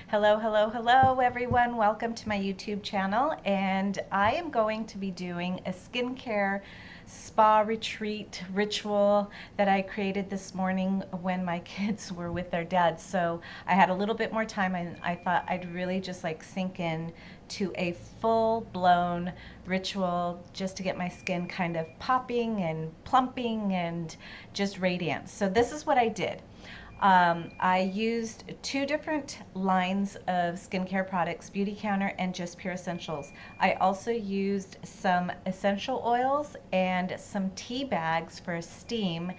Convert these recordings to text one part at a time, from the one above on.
Hello, hello, hello, everyone. Welcome to my YouTube channel. And I am going to be doing a skincare spa retreat ritual that I created this morning when my kids were with their dad. So I had a little bit more time and I thought I'd really just like sink in to a full-blown ritual just to get my skin kind of popping and plumping and just radiant. So this is what I did. I used two different lines of skincare products, Beautycounter and Just Pure Essentials. I also used some essential oils and some tea bags for steam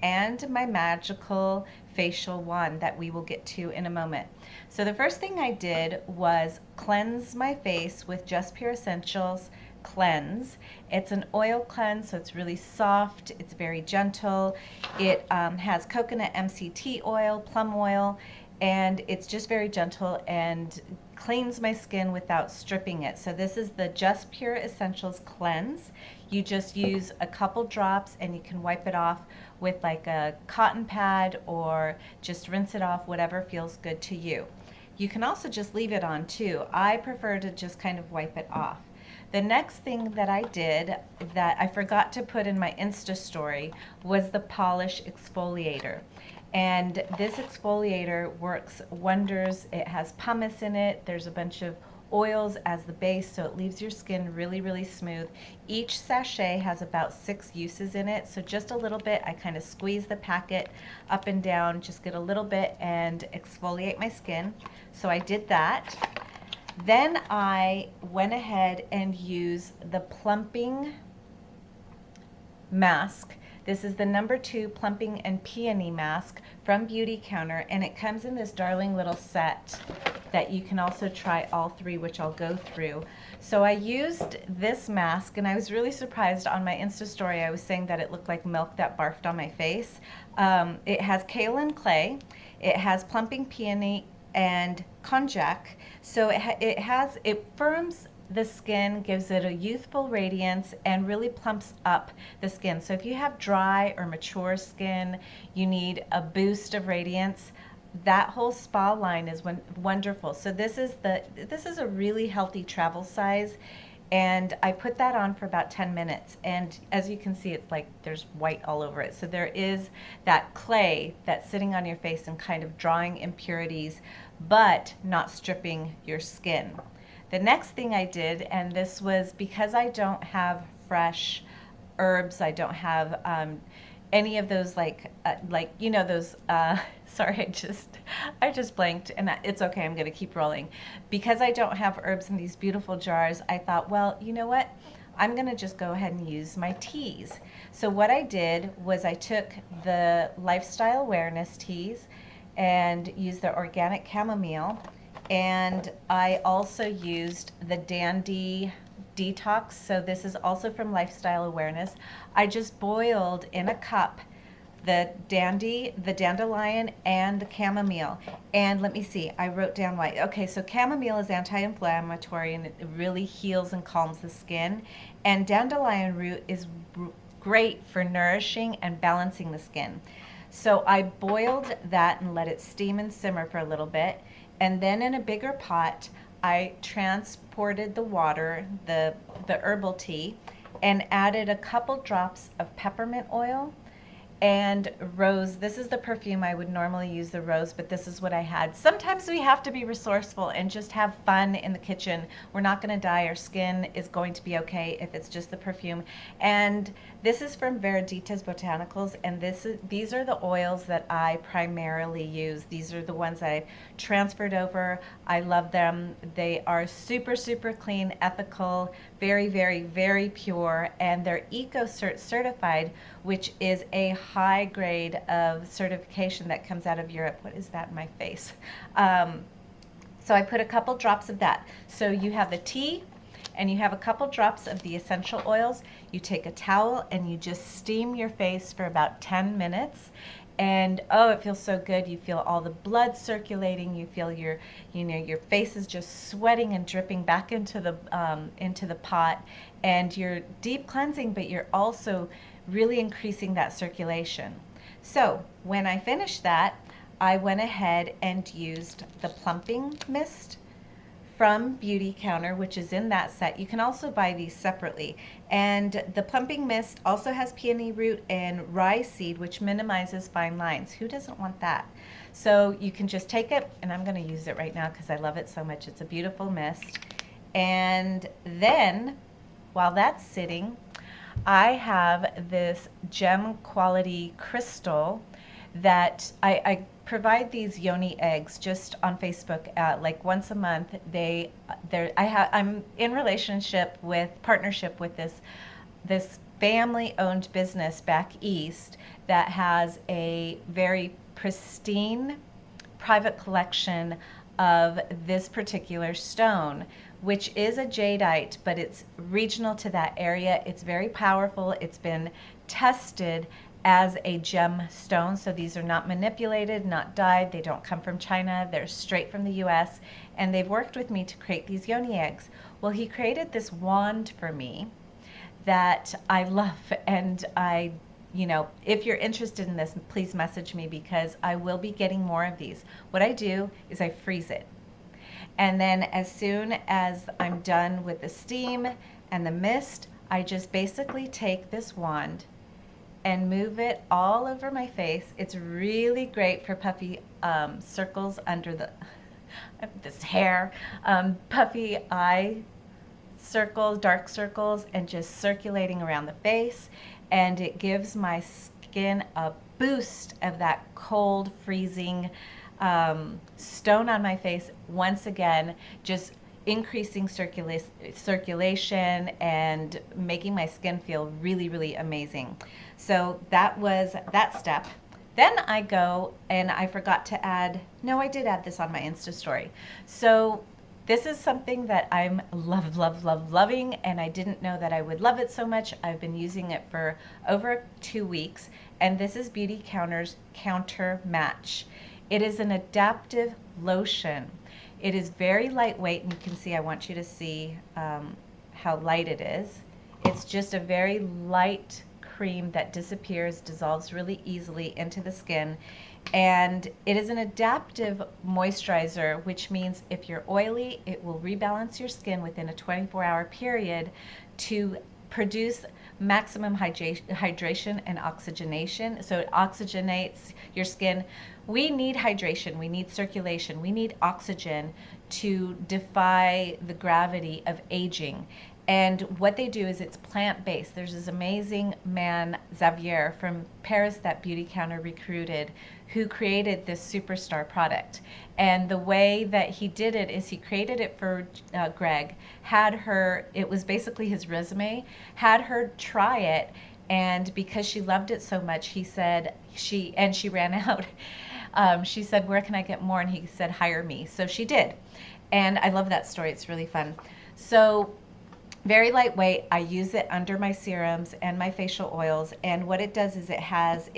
and my magical facial wand that we will get to in a moment. So the first thing I did was cleanse my face with Just Pure Essentials Cleanse. It's an oil cleanse, so it's really soft, it's very gentle. It has coconut MCT oil, plum oil, and it's just very gentle and cleans my skin without stripping it. So this is the Just Pure Essentials Cleanse. You just use a couple drops and you can wipe it off with like a cotton pad or just rinse it off, whatever feels good to you. You can also just leave it on too. I prefer to just kind of wipe it off. The next thing that I did that I forgot to put in my Insta story was the polish exfoliator. And this exfoliator works wonders. It has pumice in it. There's a bunch of oils as the base, so it leaves your skin really, really smooth. Each sachet has about 6 uses in it, so just a little bit. I kind of squeeze the packet up and down, just get a little bit and exfoliate my skin. So I did that. Then I went ahead and used the plumping mask. This is the #2 plumping and peony mask from Beautycounter, and it comes in this darling little set that you can also try all 3, which I'll go through. So I used this mask, and I was really surprised. On my Insta story I was saying that it looked like milk that barfed on my face. It has kaolin clay, it has plumping peony and konjac. So it firms the skin, gives it a youthful radiance, and really plumps up the skin. So if you have dry or mature skin, you need a boost of radiance. That whole spa line is wonderful. So this is a really healthy travel size, and I put that on for about 10 minutes, and as you can see, it's like there's white all over it. So there is that clay that's sitting on your face and kind of drawing impurities, but not stripping your skin. The next thing I did, and this was because I don't have fresh herbs, I don't have any of those like you know those sorry, I just blanked, and it's okay, I'm gonna keep rolling. Because I don't have herbs in these beautiful jars, I thought, well, you know what, I'm gonna just go ahead and use my teas. So what I did was I took the lifestyle awareness teas and used the organic chamomile, and I also used the Dandy Detox. So this is also from Lifestyle Awareness. I just boiled in a cup the dandelion, and the chamomile. And let me see, I wrote down why. Okay, so chamomile is anti-inflammatory and it really heals and calms the skin. And dandelion root is great for nourishing and balancing the skin. So I boiled that and let it steam and simmer for a little bit. And then in a bigger pot, I transported the water, the herbal tea, and added a couple drops of peppermint oil and rose. This is the perfume. I would normally use the rose, but this is what I had. Sometimes we have to be resourceful and just have fun in the kitchen. We're not going to die. Our skin is going to be okay if it's just the perfume. And this is from Vereditas Botanicals, and these are the oils that I primarily use. These are the ones that I've transferred over. I love them. They are super, super clean, ethical, very, very, very pure, and they're EcoCert certified, which is a high grade of certification that comes out of Europe. What is that in my face? So I put a couple drops of that. So you have the tea and you have a couple drops of the essential oils. You take a towel and you just steam your face for about 10 minutes. And oh, it feels so good. You feel all the blood circulating. You feel your face is just sweating and dripping back into the pot. And you're deep cleansing, but you're also really increasing that circulation. So when I finished that, I went ahead and used the plumping mist from Beautycounter, which is in that set. You can also buy these separately. And the plumping mist also has peony root and rye seed, which minimizes fine lines. Who doesn't want that? So you can just take it, and I'm going to use it right now because I love it so much. It's a beautiful mist. And then, while that's sitting, I have this gem quality crystal that I provide these yoni eggs just on Facebook like once a month. I'm in partnership with this family-owned business back east that has a very pristine private collection of this particular stone, which is a jadeite, but it's regional to that area. It's very powerful. It's been tested as a gem stone, so these are not manipulated, not dyed. They don't come from China. They're straight from the US, and they've worked with me to create these yoni eggs. Well, he created this wand for me that I love, and if you're interested in this, please message me because I will be getting more of these. What I do is I freeze it. And then as soon as I'm done with the steam and the mist, I just basically take this wand and move it all over my face. It's really great for puffy circles under this hair, puffy eye circles, dark circles, and just circulating around the face. And it gives my skin a boost of that cold, freezing stone on my face. Once again, just increasing circulation and making my skin feel really, really amazing. So that was that step. Then I go, and I forgot to add, no, I did add this on my Insta story. So this is something that I'm loving, and I didn't know that I would love it so much. I've been using it for over 2 weeks, and this is Beautycounter's Counter Match. It is an adaptive lotion. It is very lightweight, and you can see, I want you to see how light it is. It's just a very light cream that disappears, dissolves really easily into the skin. And it is an adaptive moisturizer, which means if you're oily, it will rebalance your skin within a 24-hour period to produce maximum hydration and oxygenation. So it oxygenates your skin. We need hydration, we need circulation, we need oxygen to defy the gravity of aging. And what they do is it's plant-based. There's this amazing man, Xavier, from Paris that Beautycounter recruited, who created this superstar product. And the way that he did it is he created it for Greg, had her, it was basically his resume, had her try it, and because she loved it so much, he said, she ran out. She said, where can I get more? And he said, hire me. So she did. And I love that story. It's really fun. So very lightweight. I use it under my serums and my facial oils. And what it does is it has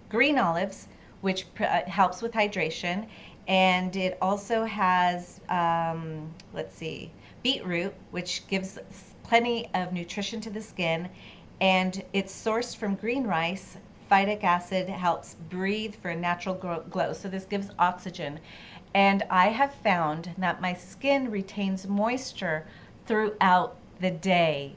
green olives, which helps with hydration. And it also has, beetroot, which gives plenty of nutrition to the skin. And it's sourced from green rice. Phytic acid helps breathe for a natural glow. So this gives oxygen. And I have found that my skin retains moisture throughout the day.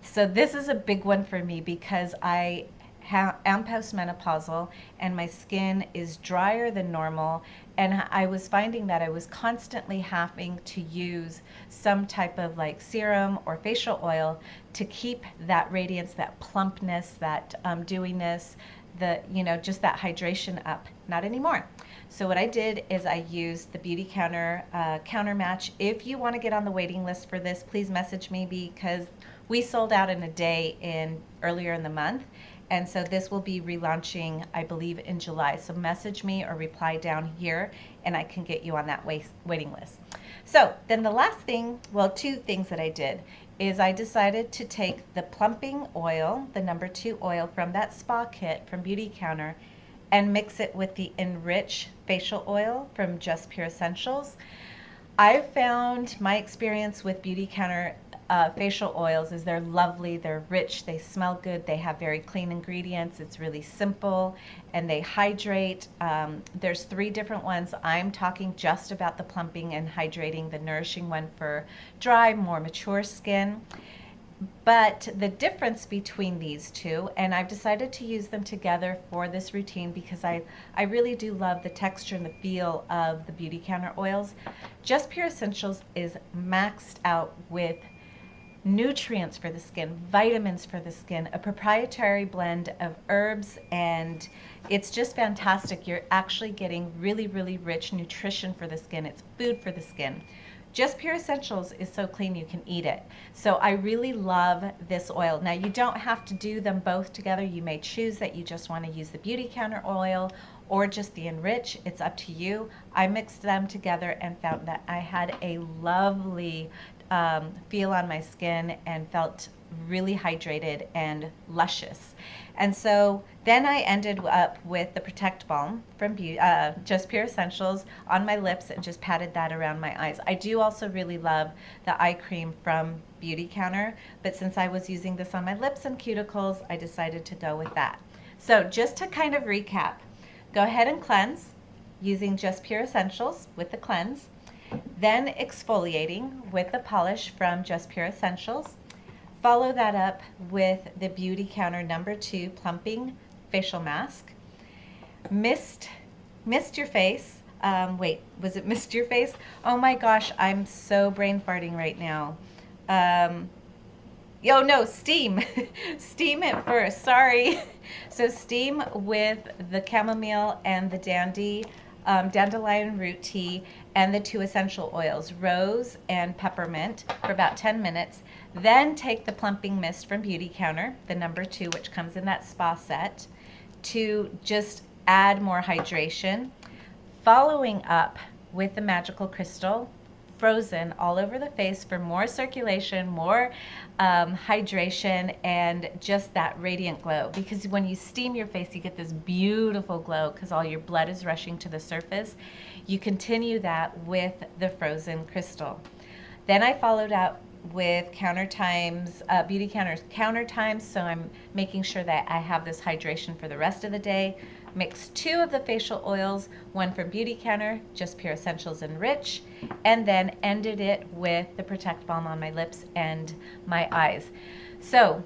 So this is a big one for me because I am postmenopausal and my skin is drier than normal, and I was finding that I was constantly having to use some type of like serum or facial oil to keep that radiance, that plumpness, that dewiness, just that hydration up. Not anymore. So what I did is I used the Beautycounter Counter Match. If you want to get on the waiting list for this, please message me because we sold out in a day earlier in the month. And so this will be relaunching, I believe, in July. So message me or reply down here and I can get you on that waiting list. So then the last thing, well, 2 things that I did is I decided to take the plumping oil, the number 2 oil from that spa kit from Beautycounter, and mix it with the Enrich facial oil from Just Pure Essentials. I've found my experience with Beautycounter facial oils is they're lovely, they're rich, they smell good, they have very clean ingredients, it's really simple, and they hydrate. There's 3 different ones. I'm talking just about the plumping and hydrating, the nourishing one for dry, more mature skin. But the difference between these two, and I've decided to use them together for this routine because I really do love the texture and the feel of the Beautycounter oils. Just Pure Essentials is maxed out with nutrients for the skin, vitamins for the skin, a proprietary blend of herbs, and it's just fantastic. You're actually getting really, really rich nutrition for the skin. It's food for the skin. Just Pure Essentials is so clean you can eat it. So I really love this oil. Now you don't have to do them both together. You may choose that you just want to use the Beautycounter oil or just the Enrich. It's up to you. I mixed them together and found that I had a lovely feel on my skin and felt really hydrated and luscious. And so then I ended up with the Protect Balm from Just Pure Essentials on my lips and just patted that around my eyes. I do also really love the eye cream from Beautycounter, but since I was using this on my lips and cuticles, I decided to go with that. So just to kind of recap, go ahead and cleanse using Just Pure Essentials with the cleanse, then exfoliating with the polish from Just Pure Essentials. Follow that up with the Beautycounter No. 2 Plumping Facial Mask. Mist your face. Wait, was it mist your face? Oh my gosh, I'm so brain farting right now. Oh no, steam. Steam it first, sorry. So steam with the chamomile and the dandelion root tea and the 2 essential oils, rose and peppermint, for about 10 minutes. Then take the plumping mist from Beautycounter, the No. 2, which comes in that spa set, to just add more hydration. Following up with the magical crystal, frozen all over the face for more circulation, more hydration, and just that radiant glow. Because when you steam your face, you get this beautiful glow because all your blood is rushing to the surface. You continue that with the frozen crystal. Then I followed up with Beautycounter's Counter Times, so I'm making sure that I have this hydration for the rest of the day. Mix 2 of the facial oils, one from Beautycounter, Just Pure Essentials Enrich, and then ended it with the Protect Balm on my lips and my eyes. So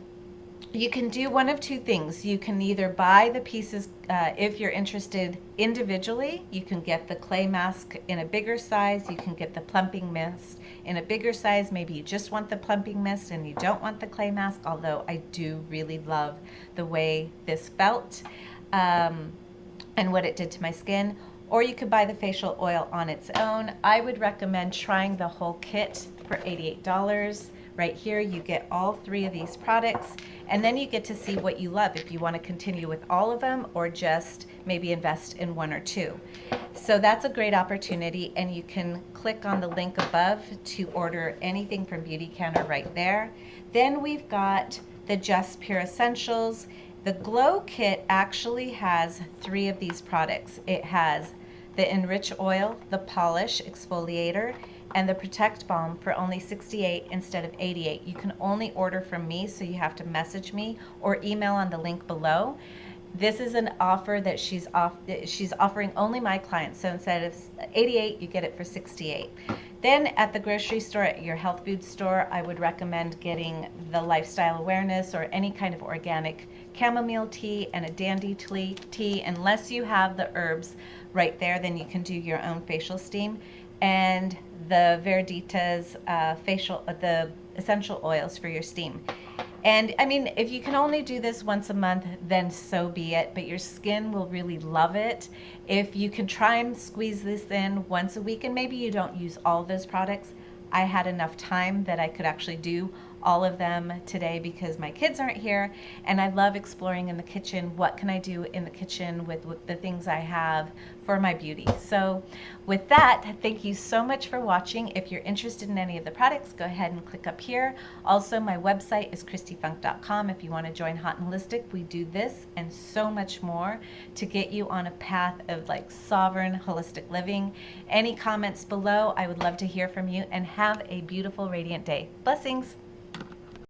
you can do one of 2 things. You can either buy the pieces, if you're interested individually, you can get the clay mask in a bigger size, you can get the plumping mist in a bigger size. Maybe you just want the plumping mist and you don't want the clay mask, although I do really love the way this felt and what it did to my skin. Or you could buy the facial oil on its own. I would recommend trying the whole kit for $88. Right here you get all 3 of these products, and then you get to see what you love, if you want to continue with all of them or just maybe invest in 1 or 2. So that's a great opportunity, and you can click on the link above to order anything from Beautycounter right there. Then we've got the Just Pure Essentials. The Glow Kit actually has 3 of these products. It has the Enrich Oil, the Polish Exfoliator, and the Protect Balm for only $68 instead of $88. You can only order from me, so you have to message me or email on the link below. This is an offer that she's offering only my clients, so instead of $88, you get it for $68. Then at the grocery store, at your health food store, I would recommend getting the Lifestyle Awareness or any kind of organic chamomile tea and a dandy tea. Unless you have the herbs right there, then you can do your own facial steam. And the Verdita's the essential oils for your steam. And I mean, if you can only do this once a month, then so be it, but your skin will really love it. If you can try and squeeze this in once a week, and maybe you don't use all those products, I had enough time that I could actually do all of them today because my kids aren't here, and I love exploring in the kitchen. What can I do in the kitchen with the things I have for my beauty? So with that, thank you so much for watching. If you're interested in any of the products, go ahead and click up here. Also, my website is christyfunk.com. If you want to join Hot and Holistic, we do this and so much more to get you on a path of like sovereign holistic living. Any comments below, I would love to hear from you, and have a beautiful, radiant day. Blessings.